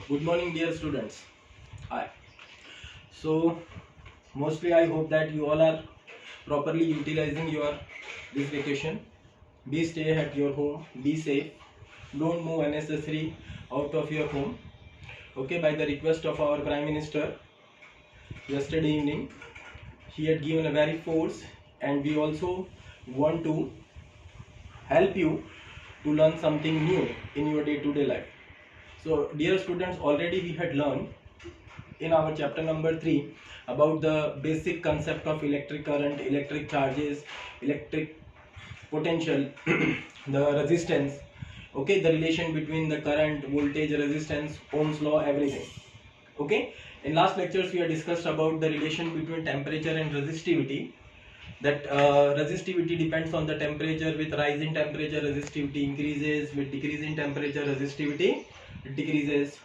Good morning, dear students. Hi. So, mostly I hope that you all are properly utilizing your this vacation. Be stay at your home. Be safe. Don't move unnecessary out of your home. Okay, by the request of our Prime Minister, yesterday evening, he had given a very force, and we also want to help you to learn something new in your day-to-day life. So, dear students, already we had learned in our chapter number 3 about the basic concept of electric current, electric charges, electric potential, the resistance, okay, the relation between the current, voltage, resistance, Ohm's law, everything. Okay, in last lectures we have discussed about the relation between temperature and resistivity, that resistivity depends on the temperature. With rise in temperature, resistivity increases. With decrease in temperature, resistivity decreases.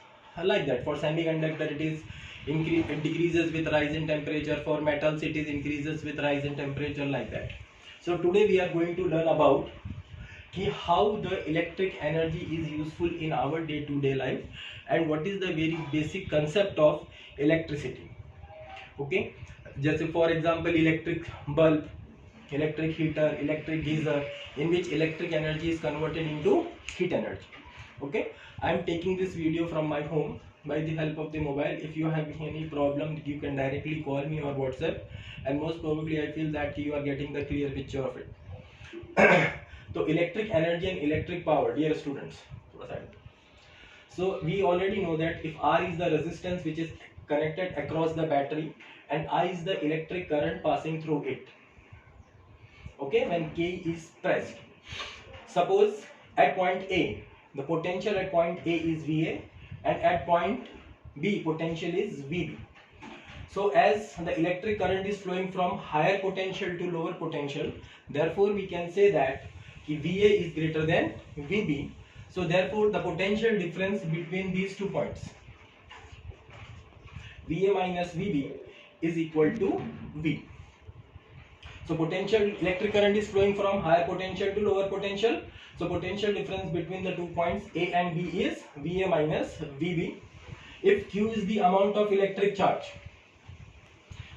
Like that, for semiconductor it is it decreases with rise in temperature. For metals it is increases with rise in temperature, like that. So today we are going to learn about how the electric energy is useful in our day-to-day life, and what is the very basic concept of electricity. Okay, just for example, electric bulb, electric heater, electric geyser, in which electric energy is converted into heat energy. Okay, I am taking this video from my home by the help of the mobile. If you have any problem, you can directly call me or WhatsApp, and most probably I feel that you are getting the clear picture of it. So electric energy and electric power, dear students, so we already know that if R is the resistance which is connected across the battery, and I is the electric current passing through it. Okay, when K is pressed. Suppose at point A, the potential at point A is VA, and at point B, potential is VB. So as the electric current is flowing from higher potential to lower potential, therefore we can say that VA is greater than VB. So therefore the potential difference between these 2 points, VA minus VB, is equal to V. So potential, electric current is flowing from higher potential to lower potential. So potential difference between the 2 points A and B is VA minus VB. If Q is the amount of electric charge,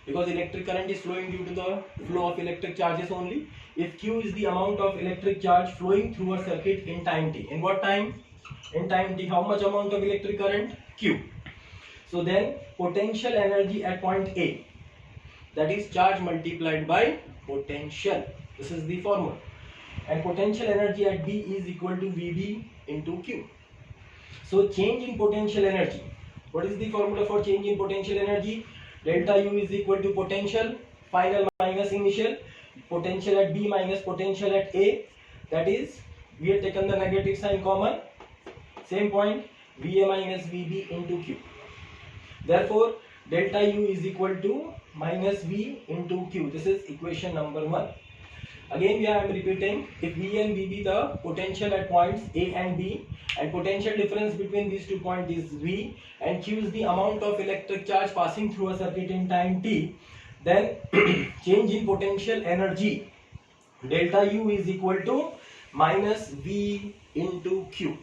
because electric current is flowing due to the flow of electric charges only. If Q is the amount of electric charge flowing through a circuit in time t. In what time? In time t. How much amount of electric current? Q. So then potential energy at point A, that is charge multiplied by potential. This is the formula. And potential energy at B is equal to VB into Q. So change in potential energy. What is the formula for change in potential energy? Delta U is equal to potential final minus initial, potential at B minus potential at A. That is, we have taken the negative sign common. Same point, VA minus VB into Q. Therefore, delta U is equal to minus V into Q. This is equation number 1. Again, I am repeating, if V and VB the potential at points A and B, and potential difference between these 2 points is V, and Q is the amount of electric charge passing through a circuit in time t, then change in potential energy, delta U is equal to minus V into Q.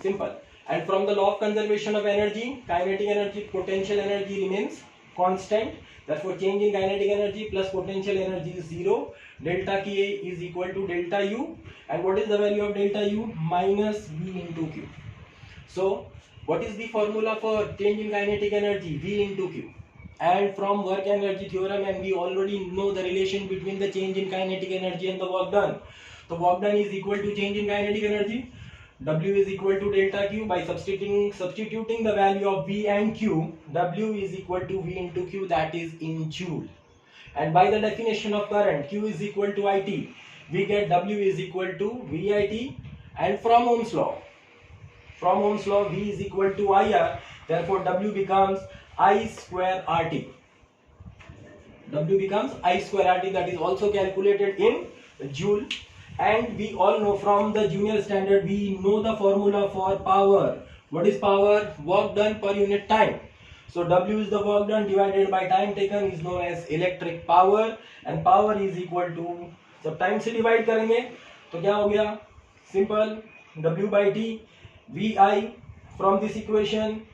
Simple. And from the law of conservation of energy, kinetic energy, potential energy remains constant. Therefore, change in kinetic energy plus potential energy is 0. Delta K is equal to delta U. And what is the value of delta U? Minus V into Q. So, what is the formula for change in kinetic energy? V into Q. And from work energy theorem, and we already know the relation between the change in kinetic energy and the work done. So, work done is equal to change in kinetic energy. W is equal to delta Q. By substituting the value of V and Q, W is equal to V into Q, that is in Joule. And by the definition of current, Q is equal to IT, we get W is equal to VIT. And from Ohm's law, V is equal to IR. Therefore, W becomes I square RT. W becomes I square RT, that is also calculated in Joule. And we all know from the junior standard, we know the formula for power. What is power? Work done per unit time. So W is the work done divided by time taken is known as electric power, and power is equal to, जब time से divide करेंगे तो क्या हो गया? Simple, W by T, VI from this equation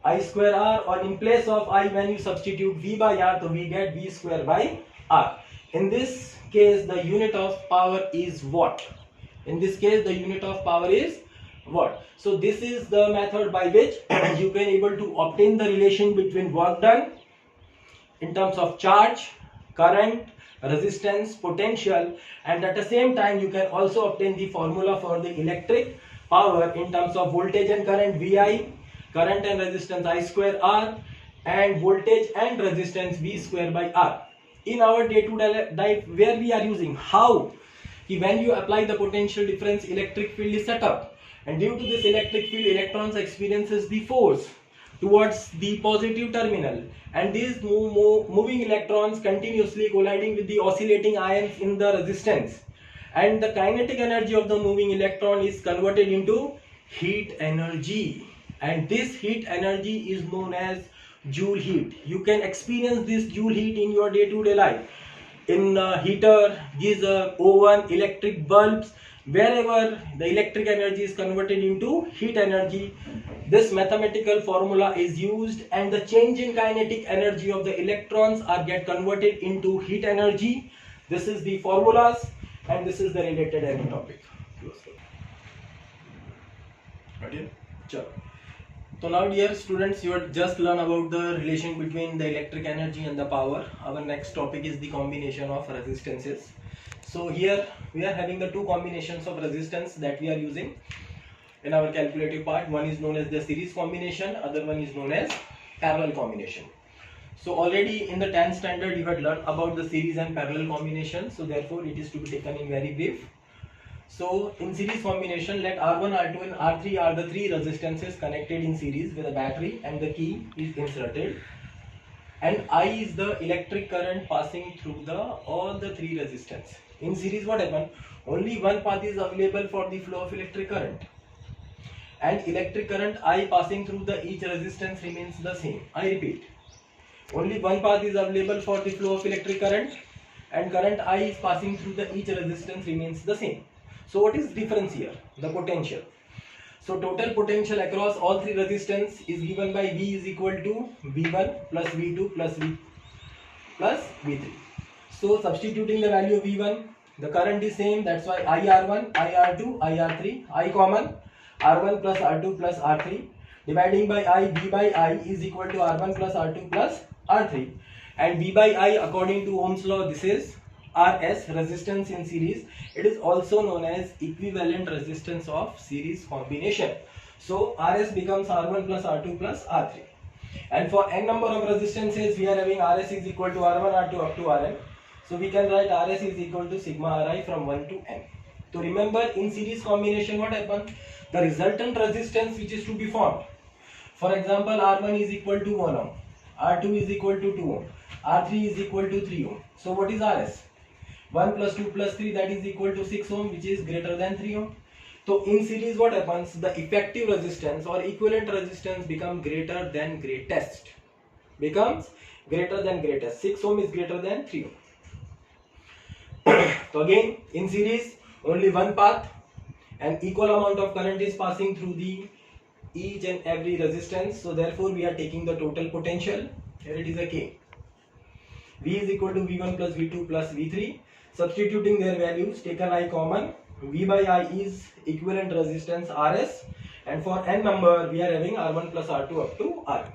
I square R, or in place of I when you substitute V by R, so we get V square by R. In this case the unit of power is watt. In this case the unit of power is watt. So this is the method by which you can able to obtain the relation between work done in terms of charge, current, resistance, potential, and at the same time you can also obtain the formula for the electric power in terms of voltage and current VI, current and resistance I square R, and voltage and resistance V square by R. In our day-to-day life, where we are using how when you apply the potential difference, electric field is set up, and due to this electric field, electrons experiences the force towards the positive terminal, and these moving electrons continuously colliding with the oscillating ions in the resistance, and the kinetic energy of the moving electron is converted into heat energy, and this heat energy is known as Joule heat. You can experience this Joule heat in your day-to-day life, in heater, geyser, oven, electric bulbs. Wherever the electric energy is converted into heat energy, this mathematical formula is used, and the change in kinetic energy of the electrons are get converted into heat energy. This is the formulas, and this is the related any topic. Okay. So now dear students, you have just learned about the relation between the electric energy and the power. Our next topic is the combination of resistances. So here we are having the two combinations of resistance that we are using in our calculative part. One is known as the series combination, other one is known as parallel combination. So already in the 10th standard you had learned about the series and parallel combination, so therefore it is to be taken in very brief. So in series combination, let R1, R2 and R3 are the three resistances connected in series with a battery, and the key is inserted, and I is the electric current passing through all the three resistance. In series what happens? Only one path is available for the flow of electric current, and electric current I passing through each resistance remains the same. I repeat, only one path is available for the flow of electric current, and current I is passing through each resistance remains the same. So what is the difference here? The potential. So total potential across all three resistance is given by V is equal to V1 plus V2 plus V3. So substituting the value of V1, the current is same, that's why IR1, IR2, IR3, I common, R1 plus R2 plus R3, dividing by I, V by I is equal to R1 plus R2 plus R3, and V by I according to Ohm's law, this is RS, resistance in series. It is also known as equivalent resistance of series combination. So RS becomes R1 plus R2 plus R3. And for n number of resistances, we are having RS is equal to R1, R2 up to Rn. So we can write RS is equal to sigma Ri from 1 to n. So remember, in series combination what happens? The resultant resistance which is to be formed. For example, R1 is equal to 1 ohm, R2 is equal to 2 ohm, R3 is equal to 3 ohm. So what is RS? 1 plus 2 plus 3, that is equal to 6 ohm, which is greater than 3 ohm. So in series what happens? The effective resistance or equivalent resistance becomes greater than greatest. Becomes greater than greatest. 6 ohm is greater than 3 ohm. So again, in series only one path and equal amount of current is passing through each and every resistance. So therefore we are taking the total potential. Here it is a K. V is equal to V1 plus V2 plus V3. Substituting their values, taken I common, V by I is equivalent resistance RS, and for n number we are having R1 plus R2 up to R.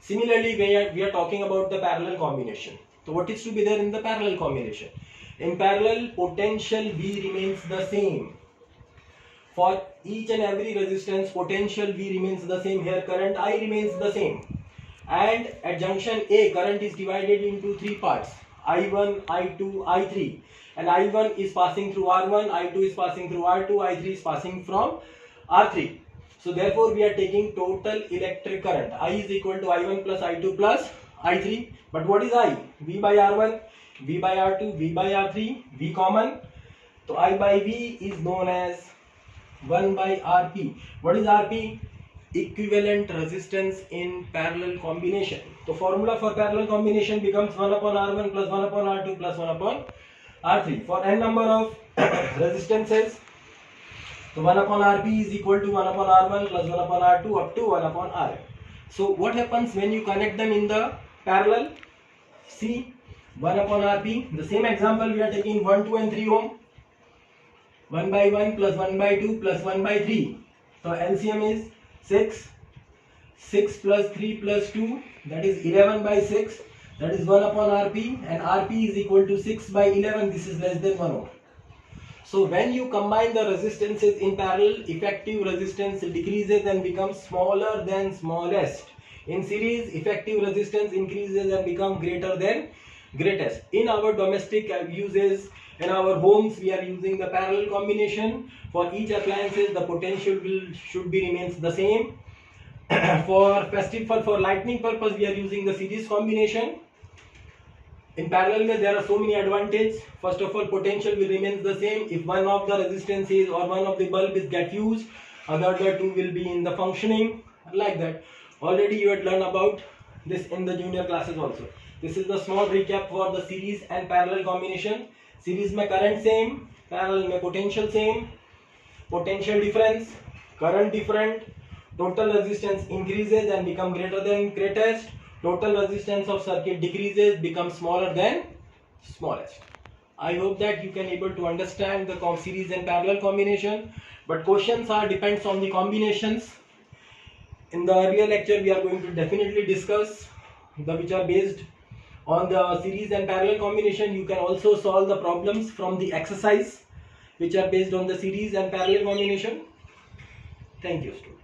Similarly, we are talking about the parallel combination. So what is to be there in the parallel combination? In parallel, potential V remains the same. For each and every resistance, potential V remains the same. Here current I remains the same. And at junction A, current is divided into three parts, I1, I2, I3. And I1 is passing through R1, I2 is passing through R2, I3 is passing from R3. So therefore we are taking total electric current. I is equal to I1 plus I2 plus I3. But what is I? V by R1, V by R2, V by R3, V common. So I by V is known as 1 by Rp. What is Rp? Equivalent resistance in parallel combination. So formula for parallel combination becomes 1 upon R1 plus 1 upon R2 plus 1 upon R3. For n number of resistances, So 1 upon Rp is equal to 1 upon R1 plus 1 upon R2 up to 1 upon Rn. So what happens when you connect them in the parallel? See, 1 upon Rp, the same example we are taking 1, 2 and 3 ohm. 1 by 1 plus 1 by 2 plus 1 by 3. So LCM is 6. 6 plus 3 plus 2, that is 11 by 6. That is 1 upon Rp, and Rp is equal to 6 by 11. This is less than 1 ohm. So when you combine the resistances in parallel, effective resistance decreases and becomes smaller than smallest. In series, effective resistance increases and becomes greater than greatest. In our domestic uses, in our homes, we are using the parallel combination. For each appliances, the potential should be remains the same. For lighting purpose, we are using the series combination. In parallel, there are so many advantages. First of all, potential will remain the same. If one of the resistances or one of the bulb is get used, other two will be in the functioning, like that. Already you had learned about this in the junior classes also. This is the small recap for the series and parallel combination. Series में current same, parallel में potential same. Potential difference, current different. Total resistance increases and become greater than greatest. Total resistance of circuit decreases, becomes smaller than smallest. I hope that you can able to understand the series and parallel combination. But questions are depends on the combinations. In the earlier lecture, we are going to definitely discuss the which are based on the series and parallel combination. You can also solve the problems from the exercise which are based on the series and parallel combination. Thank you, students.